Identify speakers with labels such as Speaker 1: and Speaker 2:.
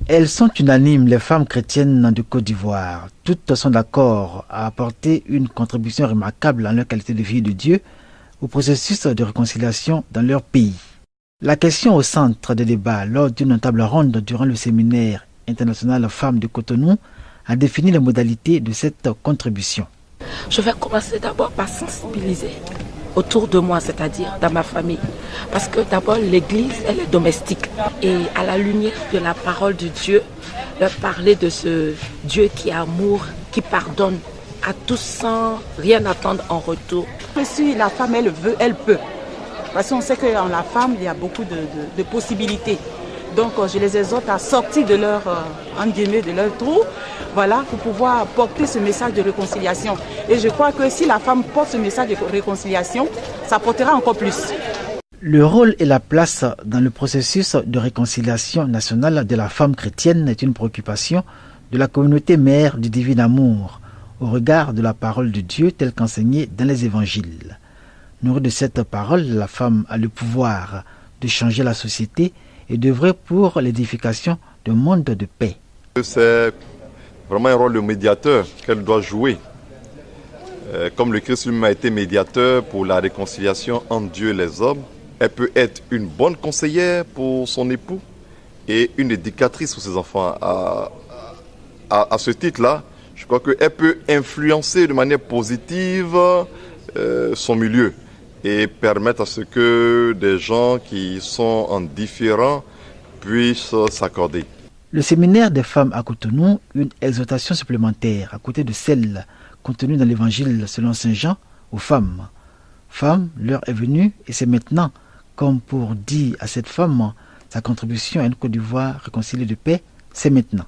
Speaker 1: Elles sont unanimes, les femmes chrétiennes de Côte d'Ivoire. Toutes sont d'accord à apporter une contribution remarquable en leur qualité de filles de Dieu au processus de réconciliation dans leur pays. La question au centre des débats lors d'une table ronde durant le séminaire international Femmes de Cotonou a défini les modalités de cette contribution.
Speaker 2: Je vais commencer d'abord par sensibiliser autour de moi, c'est-à-dire dans ma famille. Parce que d'abord, l'Église, elle est domestique. Et à la lumière de la parole de Dieu, leur parler de ce Dieu qui est amour, qui pardonne à tous sans rien attendre en retour.
Speaker 3: Si la femme, elle veut, elle peut. Parce qu'on sait qu'en la femme, il y a beaucoup de possibilités. Donc, je les exhorte à sortir de leur, de leur trou, voilà, pour pouvoir porter ce message de réconciliation. Et je crois que si la femme porte ce message de réconciliation, ça portera encore plus.
Speaker 1: Le rôle et la place dans le processus de réconciliation nationale de la femme chrétienne est une préoccupation de la communauté mère du divin amour, au regard de la parole de Dieu telle qu'enseignée dans les évangiles. Nourrie de cette parole, la femme a le pouvoir de changer la société et d'œuvrer pour l'édification d'un monde de paix.
Speaker 4: C'est vraiment un rôle de médiateur qu'elle doit jouer. Comme le Christ lui-même a été médiateur pour la réconciliation entre Dieu et les hommes, elle peut être une bonne conseillère pour son époux et une éducatrice pour ses enfants. À ce titre-là, je crois qu'elle peut influencer de manière positive son milieu et permettre à ce que des gens qui sont en différent puissent s'accorder.
Speaker 1: Le séminaire des femmes à Cotonou, une exhortation supplémentaire à côté de celle contenue dans l'évangile selon Saint Jean aux femmes. Femmes, l'heure est venue et c'est maintenant, comme pour dire à cette femme, sa contribution à une Côte d'Ivoire réconciliée de paix, c'est maintenant.